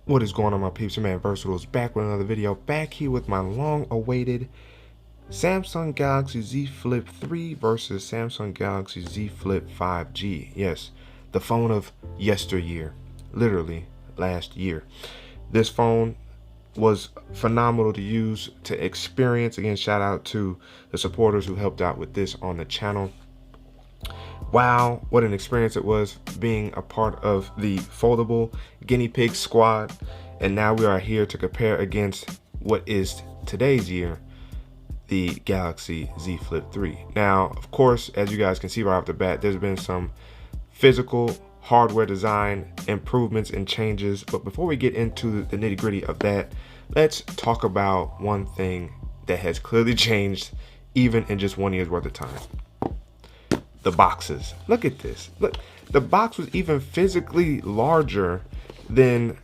What is going on, my peeps? Your man Versatile's back with another video. Back here with my long-awaited Samsung Galaxy Z Flip 3 versus Samsung Galaxy Z Flip 5G. Yes, the phone of yesteryear, literally last year. This phone was phenomenal to use, to experience. Again, shout out to the supporters who helped out with this on the channel. Wow, what an experience it was being a part of the foldable guinea pig squad. And now we are here to compare against what is today's year, the Galaxy Z Flip 3. Now, of course, as you guys can see right off the bat, there's been some physical hardware design improvements and changes. But before we get into the nitty-gritty of that, let's talk about one thing that has clearly changed even in just 1 year's worth of time. The boxes. Look at this. Look, the box was even physically larger than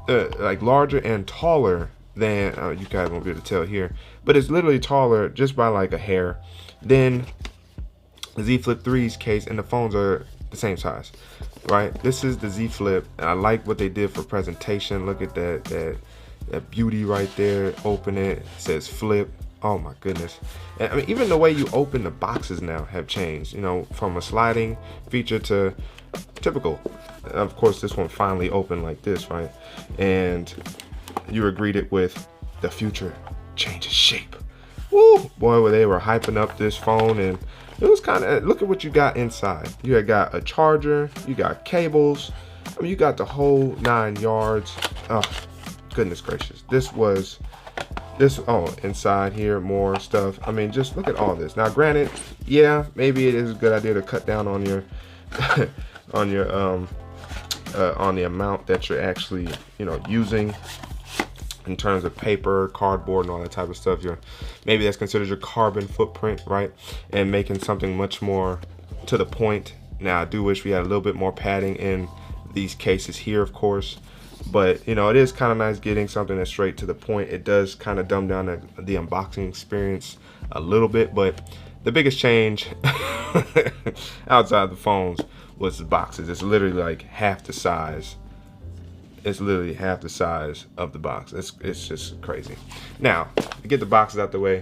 larger and taller than you guys won't be able to tell here, but it's literally taller just by like a hair than the Z Flip 3's case, and the phones are the same size, right? This is the Z Flip, and I like what they did for presentation. Look at that beauty right there. Open it, it says flip. Oh my goodness. And I mean, even the way you open the boxes now have changed, you know, from a sliding feature to typical. Of course, this one finally opened like this, right? And you were greeted with the future changes shape. Woo! Boy, they were hyping up this phone, and it was kind of, look at what you got inside. You had got a charger, you got cables. I mean, you got the whole 9 yards. Oh, goodness gracious. Inside here, more stuff. I mean, just look at all this. Now, granted, yeah, maybe it is a good idea to cut down on your on the amount that you're actually, you know, using in terms of paper, cardboard, and all that type of stuff. Maybe that's considered your carbon footprint, right? And making something much more to the point. Now, I do wish we had a little bit more padding in these cases here, of course. But, you know, it is kind of nice getting something that's straight to the point. It does kind of dumb down the unboxing experience a little bit. But the biggest change outside the phones was the boxes. It's literally like half the size. It's literally half the size of the box. It's just crazy. Now, to get the boxes out the way,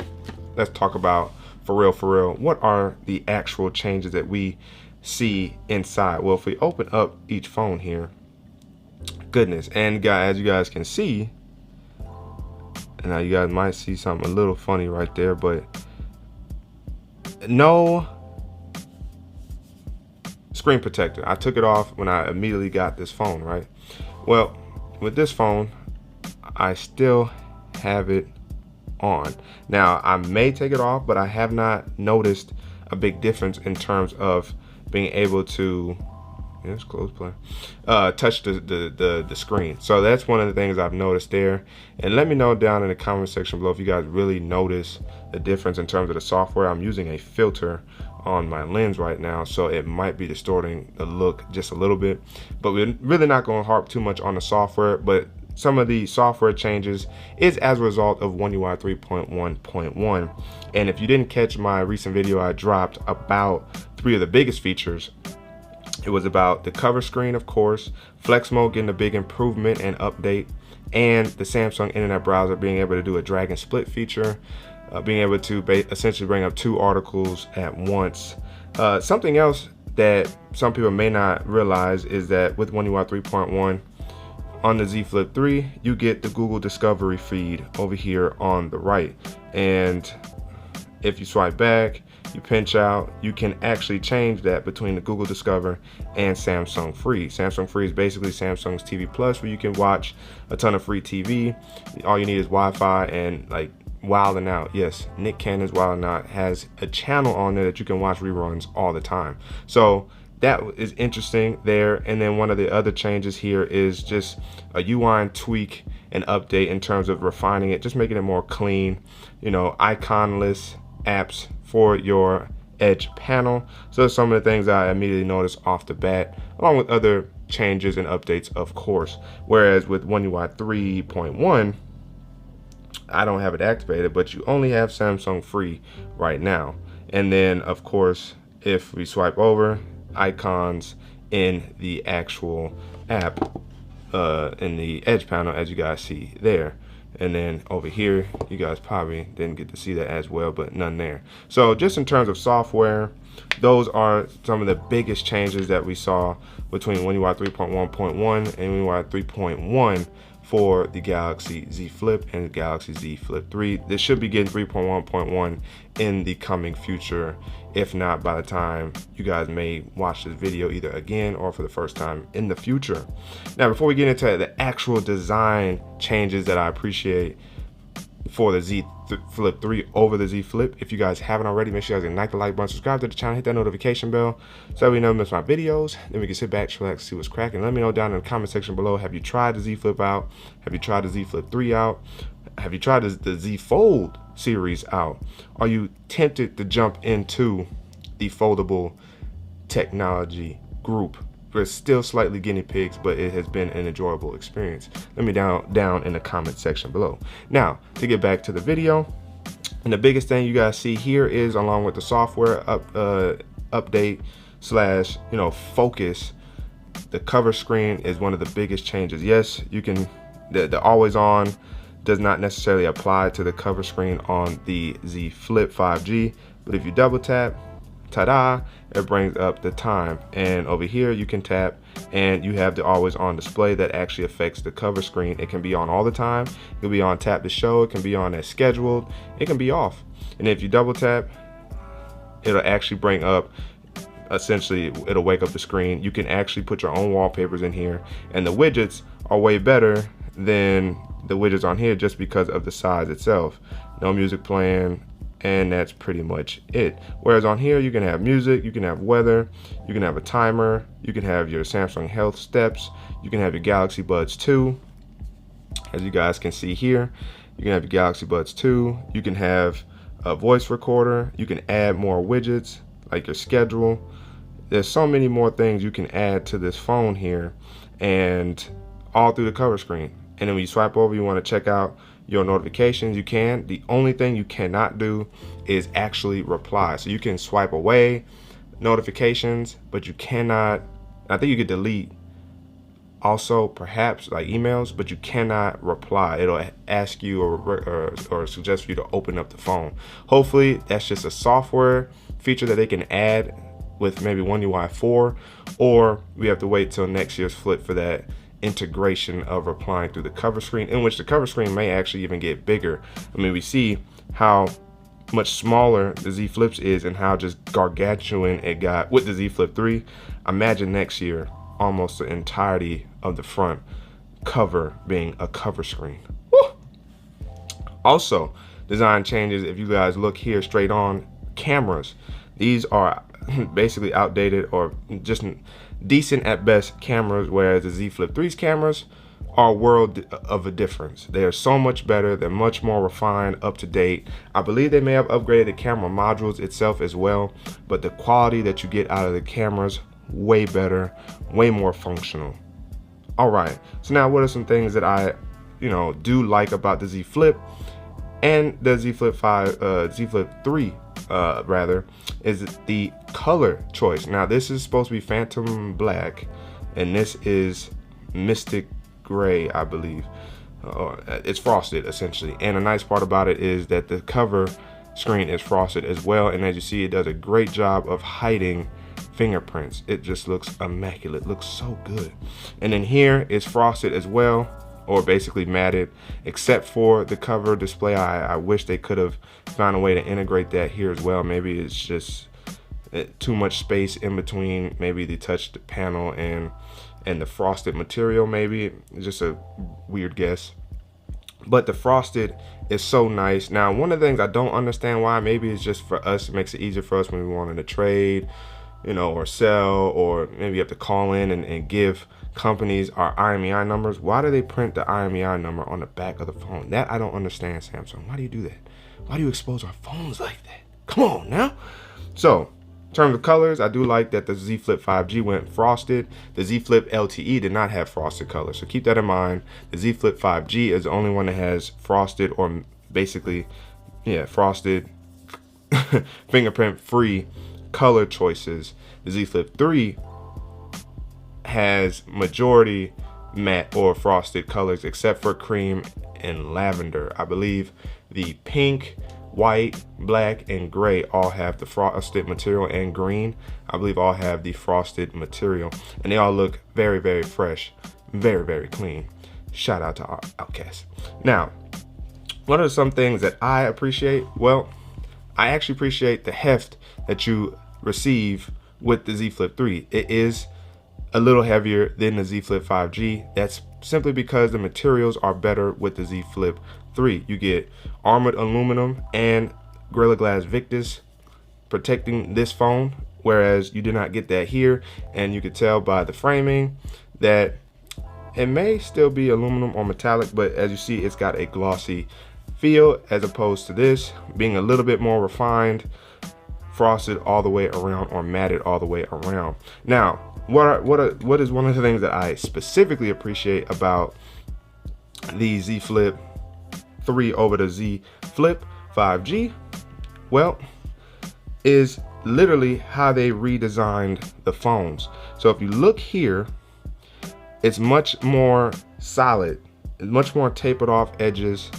let's talk about, for real, what are the actual changes that we see inside? Well, if we open up each phone here, goodness, and guys, as you guys can see, and now you guys might see something a little funny right there, but no screen protector. I took it off when I immediately got this phone, right? Well, with this phone, I still have it on. Now, I may take it off, but I have not noticed a big difference in terms of being able to, yes, close play, touch the screen. So that's one of the things I've noticed there. And let me know down in the comment section below if you guys really notice the difference in terms of the software. I'm using a filter on my lens right now, so it might be distorting the look just a little bit, but we're really not going to harp too much on the software. But some of the software changes is as a result of One UI 3.1.1. and if you didn't catch my recent video I dropped about 3 of the biggest features, it was about the cover screen, of course, flex mode getting a big improvement and update, and the Samsung internet browser being able to do a drag and split feature, being able to essentially bring up 2 articles at once. Something else that some people may not realize is that with One UI 3.1 on the Z Flip 3, you get the Google Discovery feed over here on the right, and if you swipe back, you pinch out, you can actually change that between the Google Discover and Samsung Free. Samsung Free is basically Samsung's TV Plus, where you can watch a ton of free TV. All you need is Wi-Fi and like Wildin' Out. Yes, Nick Cannon's Wildin' Out has a channel on there that you can watch reruns all the time. So that is interesting there. And then one of the other changes here is just a UI tweak and update in terms of refining it, just making it more clean, you know, iconless apps for your Edge panel. So some of the things I immediately noticed off the bat, along with other changes and updates, of course. Whereas with One UI 3.1, I don't have it activated, but you only have Samsung Free right now. And then, of course, if we swipe over, icons in the actual app in the edge panel, as you guys see there. And then over here, you guys probably didn't get to see that as well, but none there. So just in terms of software, those are some of the biggest changes that we saw between One UI 3.1.1 and One UI 3.1 for the Galaxy Z Flip and the Galaxy Z Flip 3. This should be getting 3.1.1 in the coming future, if not by the time you guys may watch this video either again or for the first time in the future. Now, before we get into the actual design changes that I appreciate for the Z Flip 3 over the Z Flip, if you guys haven't already, make sure you guys like the like button, subscribe to the channel, hit that notification bell so that we never miss my videos. Then we can sit back, relax, see what's cracking. Let me know down in the comment section below, have you tried the Z Flip out? Have you tried the Z Flip 3 out? Have you tried the Z Fold series out? Are you tempted to jump into the foldable technology group? We're still slightly guinea pigs, but it has been an enjoyable experience. Let me down in the comment section below. Now, to get back to the video, and the biggest thing you guys see here is, along with the software update slash focus, the cover screen is one of the biggest changes. Yes, you can, the always on does not necessarily apply to the cover screen on the Z Flip 5G, but if you double tap, ta-da, it brings up the time, and over here you can tap and you have the always on display that actually affects the cover screen. It can be on all the time, it can be on tap to show, it can be on as scheduled, it can be off. And if you double tap, it'll actually bring up, essentially it'll wake up the screen. You can actually put your own wallpapers in here, and the widgets are way better than the widgets on here just because of the size itself. No music playing, and that's pretty much it. Whereas on here, you can have music, you can have weather, you can have a timer, you can have your Samsung Health steps, you can have your Galaxy Buds 2, as you guys can see here. You can have your Galaxy Buds 2, you can have a voice recorder, you can add more widgets like your schedule. There's so many more things you can add to this phone here, and all through the cover screen. And then when you swipe over, you want to check out your notifications, you can. The only thing you cannot do is actually reply. So you can swipe away notifications, but you cannot, I think you could delete also perhaps like emails, but you cannot reply. It'll ask you or suggest for you to open up the phone. Hopefully that's just a software feature that they can add with maybe One UI 4, or we have to wait till next year's Flip for that integration of replying through the cover screen, in which the cover screen may actually even get bigger. I mean, we see how much smaller the Z Flips is and how just gargantuan it got with the Z Flip 3. Imagine next year almost the entirety of the front cover being a cover screen. Woo! Also, design changes, if you guys look here straight on, cameras. These are basically outdated or just decent at best cameras, whereas the Z Flip 3's cameras are a world of a difference. They are so much better, they're much more refined, up to date. I believe they may have upgraded the camera modules itself as well, but the quality that you get out of the cameras, way better, way more functional. All right, so now what are some things that I do like about the Z Flip and the Z Flip 3 rather, is the color choice. Now this is supposed to be Phantom Black, and this is Mystic Gray, I believe. It's frosted essentially, and a nice part about it is that the cover screen is frosted as well, and as you see, it does a great job of hiding fingerprints. It just looks immaculate, looks so good. And then here it's frosted as well, or basically matted, except for the cover display. I wish they could have found a way to integrate that here as well. Maybe it's just too much space in between maybe the touch panel and the frosted material. Maybe it's just a weird guess, but the frosted is so nice. Now, one of the things I don't understand why, maybe it's just for us, it makes it easier for us when we wanted to trade, or sell, or maybe you have to call in and give companies our IMEI numbers. Why do they print the IMEI number on the back of the phone? That I don't understand, Samsung. Why do you do that? Why do you expose our phones like that? Come on now. So in terms of colors, I do like that the Z Flip 5G went frosted. The Z Flip LTE did not have frosted colors, so keep that in mind. The Z Flip 5G is the only one that has frosted, or basically, frosted fingerprint free color choices. The Z Flip 3 has majority matte or frosted colors except for cream and lavender. I believe the pink, white, black, and gray all have the frosted material, and green, I believe, all have the frosted material, and they all look very, very fresh, very, very clean. Shout out to our Outcast. Now, what are some things that I appreciate? Well, I actually appreciate the heft that you receive with the Z Flip 3. It is a little heavier than the Z Flip 5G. That's simply because the materials are better with the Z Flip 3. You get armored aluminum and Gorilla Glass Victus protecting this phone, whereas you do not get that here. And you can tell by the framing that it may still be aluminum or metallic, but as you see, it's got a glossy feel as opposed to this being a little bit more refined, frosted all the way around or matted all the way around. Now, what is one of the things that I specifically appreciate about the Z Flip 3 over the Z Flip 5G? Well, is literally how they redesigned the phones. So if you look here, it's much more solid, much more tapered off edges,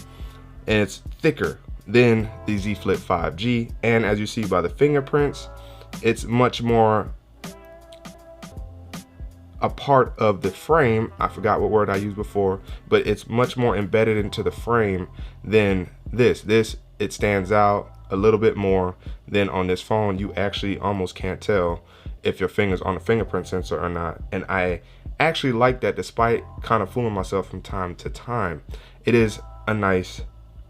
and it's thicker than the Z Flip 5G. And as you see by the fingerprints, it's much more a part of the frame. I forgot what word I used before, but it's much more embedded into the frame than this. It stands out a little bit more than on this phone. You actually almost can't tell if your finger's on the fingerprint sensor or not. And I actually like that, despite kind of fooling myself from time to time. It is a nice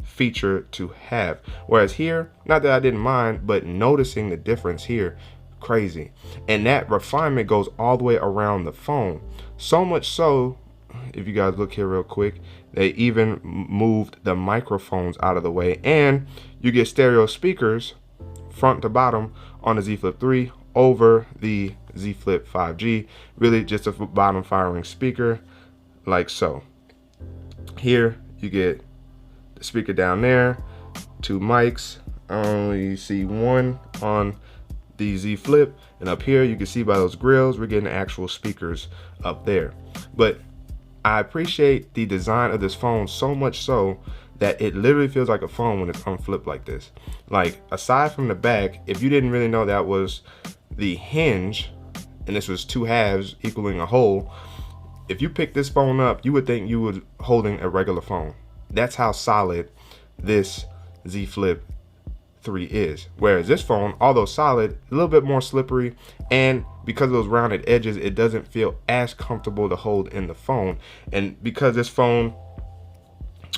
feature to have. Whereas here, not that I didn't mind, but noticing the difference here, crazy. And that refinement goes all the way around the phone. So much so, if you guys look here real quick, they even moved the microphones out of the way, and you get stereo speakers front to bottom on the Z Flip 3 over the Z Flip 5G. Really just a bottom firing speaker like so. Here you get the speaker down there, 2 mics. I only see one on the Z Flip, and up here you can see by those grills we're getting actual speakers up there. But I appreciate the design of this phone so much so that it literally feels like a phone when it's unflipped like this. Like, aside from the back, if you didn't really know that was the hinge and this was 2 halves equaling a whole, if you pick this phone up, you would think you were holding a regular phone. That's how solid this Z Flip 3 is. Whereas this phone, although solid, a little bit more slippery, and because of those rounded edges, it doesn't feel as comfortable to hold in the phone. And because this phone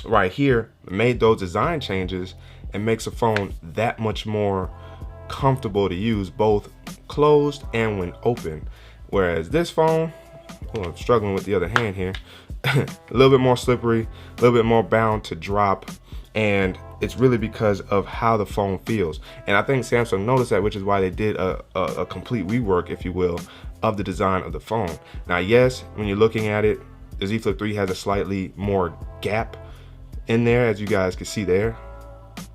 right here made those design changes, it makes a phone that much more comfortable to use, both closed and when open. Whereas this phone, I'm struggling with the other hand here, a little bit more slippery, a little bit more bound to drop, and it's really because of how the phone feels. And I think Samsung noticed that, which is why they did a complete rework, if you will, of the design of the phone. Now, yes, when you're looking at it, the Z Flip 3 has a slightly more gap in there, as you guys can see there.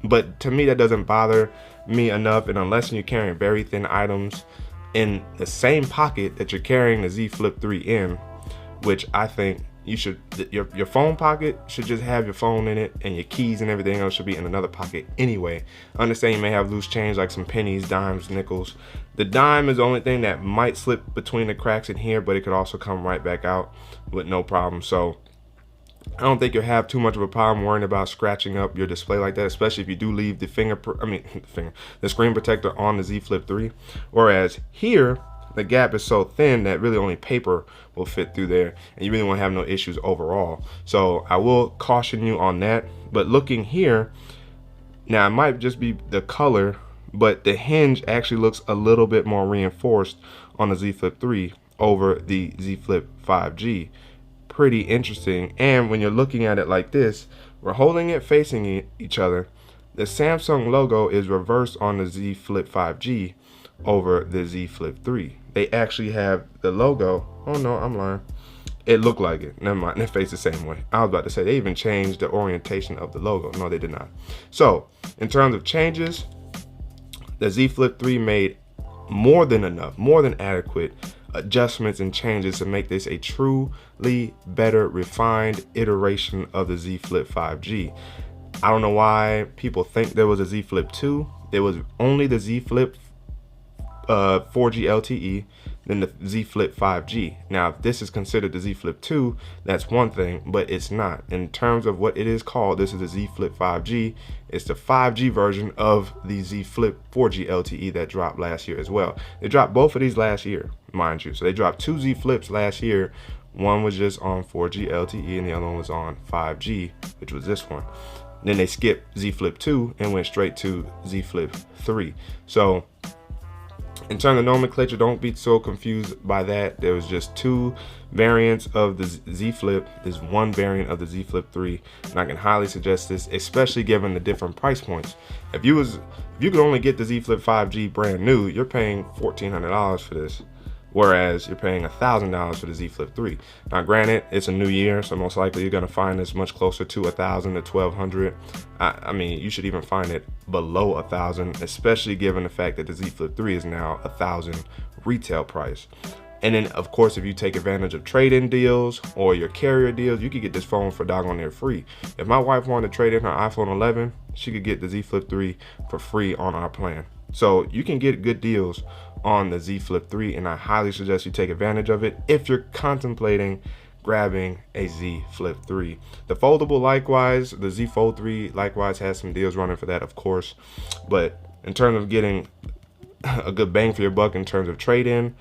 But to me, that doesn't bother me enough, and unless you're carrying very thin items in the same pocket that you're carrying the Z Flip 3 in, which I think you should, your phone pocket should just have your phone in it, and your keys and everything else should be in another pocket anyway. I understand you may have loose change like some pennies, dimes, nickels. The dime is the only thing that might slip between the cracks in here, but it could also come right back out with no problem. So I don't think you'll have too much of a problem worrying about scratching up your display like that, especially if you do leave the the screen protector on the Z Flip 3. Whereas here, the gap is so thin that really only paper will fit through there, and you really won't have no issues overall. So I will caution you on that. But looking here, now it might just be the color, but the hinge actually looks a little bit more reinforced on the Z Flip 3 over the Z Flip 5G. Pretty interesting. And when you're looking at it like this, we're holding it facing each other. The Samsung logo is reversed on the Z Flip 5G over the Z Flip 3. They actually have the logo. Oh no, I'm lying. It looked like it. Never mind. They face the same way. I was about to say they even changed the orientation of the logo. No, they did not. So in terms of changes, the Z Flip 3 made more than enough, more than adequate adjustments and changes to make this a truly better, refined iteration of the Z Flip 5G. I don't know why people think there was a Z Flip 2. There was only the Z Flip 4G LTE, then the Z Flip 5G. Now, if this is considered the Z Flip 2, that's one thing, but it's not. In terms of what it is called, this is the Z Flip 5G. It's the 5G version of the Z Flip 4G LTE that dropped last year as well. They dropped both of these last year, mind you. So they dropped 2 Z Flips last year. One was just on 4G LTE and the other one was on 5G, which was this one. Then they skipped Z Flip 2 and went straight to Z Flip 3. So in terms of nomenclature, don't be so confused by that. There was just 2 variants of the Z Flip. There's 1 variant of the Z Flip 3, and I can highly suggest this, especially given the different price points. If you could only get the Z Flip 5G brand new, you're paying $1,400 for this, whereas you're paying $1,000 for the Z Flip 3. Now, granted, it's a new year, so most likely you're gonna find this much closer to $1,000 to $1,200. I mean, you should even find it below $1,000, especially given the fact that the Z Flip 3 is now $1,000 retail price. And then, of course, if you take advantage of trade-in deals or your carrier deals, you could get this phone for doggone near free. If my wife wanted to trade in her iPhone 11, she could get the Z Flip 3 for free on our plan. So you can get good deals on the Z Flip 3, and I highly suggest you take advantage of it if you're contemplating grabbing a Z Flip 3. The foldable, likewise, the Z Fold 3 likewise has some deals running for that, of course. But in terms of getting a good bang for your buck in terms of trade-in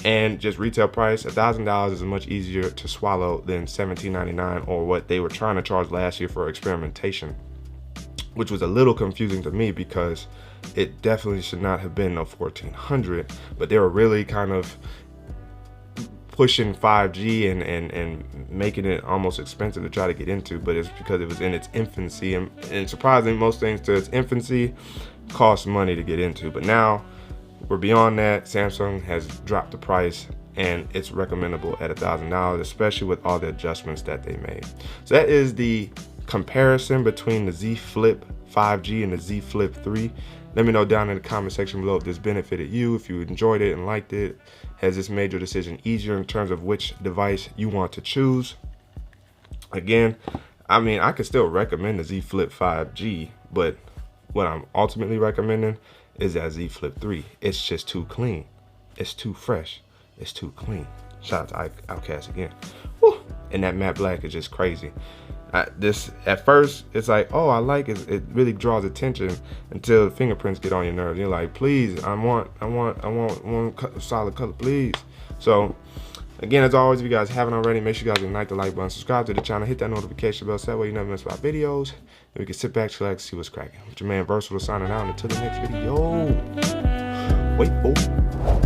and just retail price, $1,000 is much easier to swallow than $1,799 or what they were trying to charge last year for experimentation, which was a little confusing to me because it definitely should not have been no $1,400, but they were really kind of pushing 5G and making it almost expensive to try to get into, but it's because it was in its infancy, and surprisingly, most things to its infancy cost money to get into. But now we're beyond that. Samsung has dropped the price and it's recommendable at $1,000, especially with all the adjustments that they made. So that is the comparison between the Z Flip 5G and the Z Flip 3. Let me know down in the comment section below if this benefited you, if you enjoyed it and liked it. Has this made your decision easier in terms of which device you want to choose? Again, I mean, I could still recommend the Z Flip 5G, but what I'm ultimately recommending is that Z Flip 3. It's just too clean. It's too fresh. It's too clean. Shout out to Outcast again. Woo. And that matte black is just crazy. This at first it's like, oh, I like it. It really draws attention until the fingerprints get on your nerves. You're like, please, I want one solid color, please. So again, as always, if you guys haven't already, make sure you guys ignite the like button, subscribe to the channel, hit that notification bell, so that way you never miss my videos. And we can sit back, chillax, see what's cracking. With your man Versatile signing out until the next video. Wait, oh.